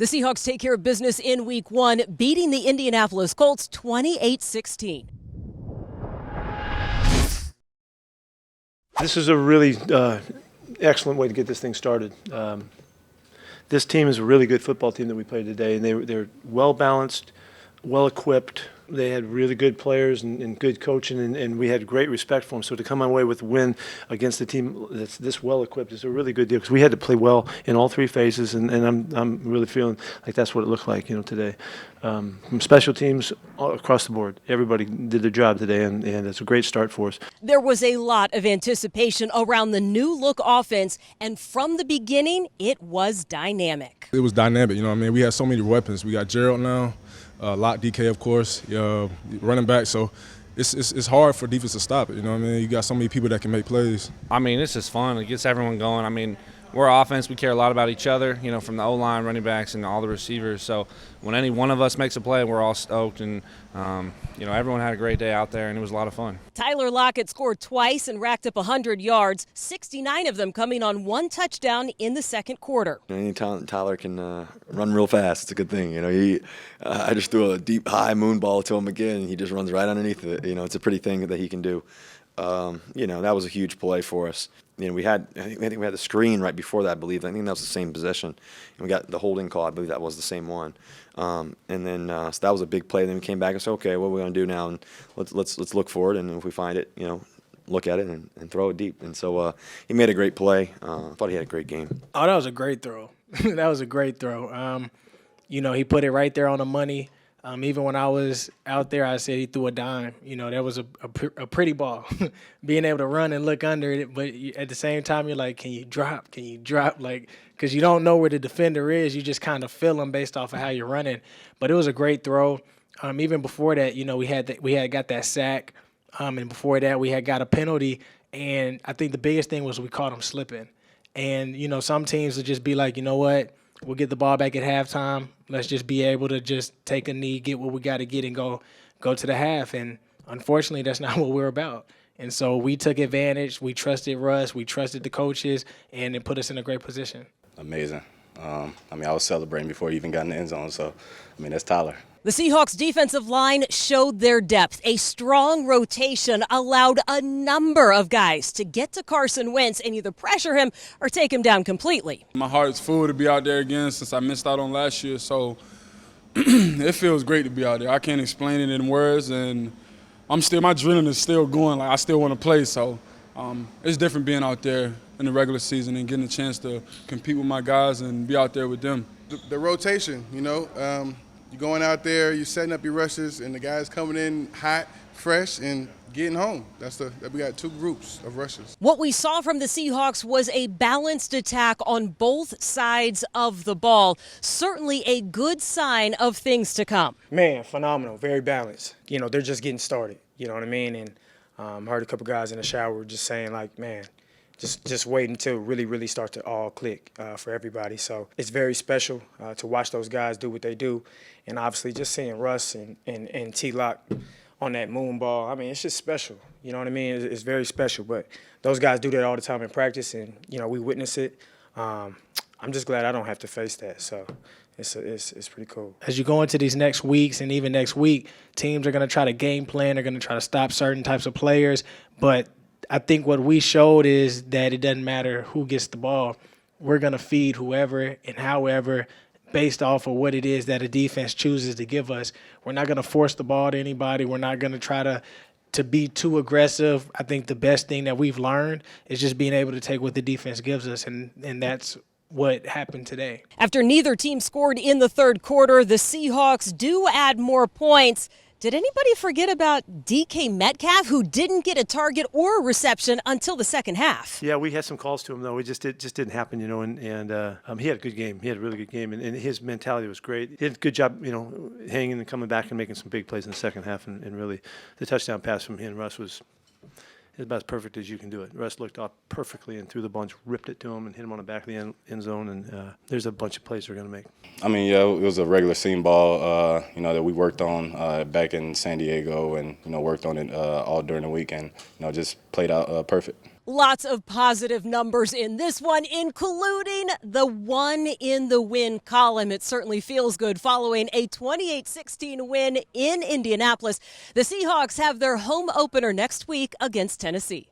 The Seahawks take care of business in Week 1, beating the Indianapolis Colts 28-16. This is a really excellent way to get this thing started. This team is a really good football team that we played today, and they're well-balanced, well-equipped. They had really good players and good coaching, and we had great respect for them. So to come away with a win against a team that's this well-equipped is a really good deal, because we had to play well in all three phases, and I'm really feeling like that's what it looked like, today. From special teams all across the board, everybody did their job today, and it's a great start for us. There was a lot of anticipation around the new-look offense, and from the beginning, it was dynamic. It was dynamic, We had so many weapons. We got Carroll now. Lockett, DK, of course, running back. So it's hard for defense to stop it. You got so many people that can make plays. It's just fun. It gets everyone going. We're offense. We care a lot about each other, from the O-line, running backs, and all the receivers. So when any one of us makes a play, we're all stoked. And, everyone had a great day out there, and it was a lot of fun. Tyler Lockett scored twice and racked up 100 yards, 69 of them coming on one touchdown in the second quarter. Anytime Tyler can run real fast, it's a good thing. I just threw a deep, high moon ball to him again, and he just runs right underneath it. It's a pretty thing that he can do. That was a huge play for us. I think we had the screen right before that, I believe. I think that was the same possession. And we got the holding call. I believe that was the same one. So that was a big play. Then we came back and said, okay, what are we going to do now? And let's look for it. And if we find it, look at it and throw it deep. And so he made a great play. I thought he had a great game. Oh, that was a great throw. That was a great throw. He put it right there on the money. Even when I was out there, I said he threw a dime. That was a pretty ball. Being able to run and look under it, but at the same time, you're like, can you drop? Can you drop? Because you don't know where the defender is. You just kind of feel him based off of how you're running. But it was a great throw. Even before that, we had got that sack. And before that, we had got a penalty. And I think the biggest thing was we caught him slipping. And, some teams would just be like, you know what? We'll get the ball back at halftime. Let's just be able to just take a knee, get what we got to get, and go to the half. And unfortunately, that's not what we're about. And so we took advantage. We trusted Russ. We trusted the coaches, and it put us in a great position. Amazing. I was celebrating before he even got in the end zone. So, that's Tyler. The Seahawks defensive line showed their depth. A strong rotation allowed a number of guys to get to Carson Wentz and either pressure him or take him down completely. My heart's full to be out there again since I missed out on last year. So it feels great to be out there. I can't explain it in words, and my adrenaline is still going. I still want to play. So it's different being out there in the regular season and getting a chance to compete with my guys and be out there with them. The rotation, you're going out there, you're setting up your rushes, and the guys coming in hot, fresh, and getting home. We got two groups of rushes. What we saw from the Seahawks was a balanced attack on both sides of the ball. Certainly a good sign of things to come. Man, phenomenal, very balanced. They're just getting started, you know what I mean? And heard a couple guys in the shower just saying, man, just wait until really, really start to all click for everybody. So it's very special to watch those guys do what they do. And obviously just seeing Russ and T-Lock on that moon ball, it's just special. You know what I mean? It's very special. But those guys do that all the time in practice, and, we witness it. I'm just glad I don't have to face that. So it's pretty cool. As you go into these next weeks and even next week, teams are going to try to game plan. They're going to try to stop certain types of players. But I think what we showed is that it doesn't matter who gets the ball. We're going to feed whoever and however based off of what it is that a defense chooses to give us. We're not going to force the ball to anybody. We're not going to try to be too aggressive. I think the best thing that we've learned is just being able to take what the defense gives us, and that's what happened today. After neither team scored in the third quarter, the Seahawks do add more points. Did anybody forget about DK Metcalf, who didn't get a target or a reception until the second half? Yeah, we had some calls to him, though. It just didn't happen, and he had a good game. He had a really good game, and his mentality was great. He did a good job, hanging and coming back and making some big plays in the second half, and really the touchdown pass from him and Russ was about as perfect as you can do it. Russ looked off perfectly and threw the bunch, ripped it to him, and hit him on the back of the end zone. And there's a bunch of plays they're going to make. It was a regular seam ball, that we worked on back in San Diego, and worked on it all during the weekend. Just played out perfect. Lots of positive numbers in this one, including the one in the win column. It certainly feels good following a 28-16 win in Indianapolis. The Seahawks have their home opener next week against Tennessee.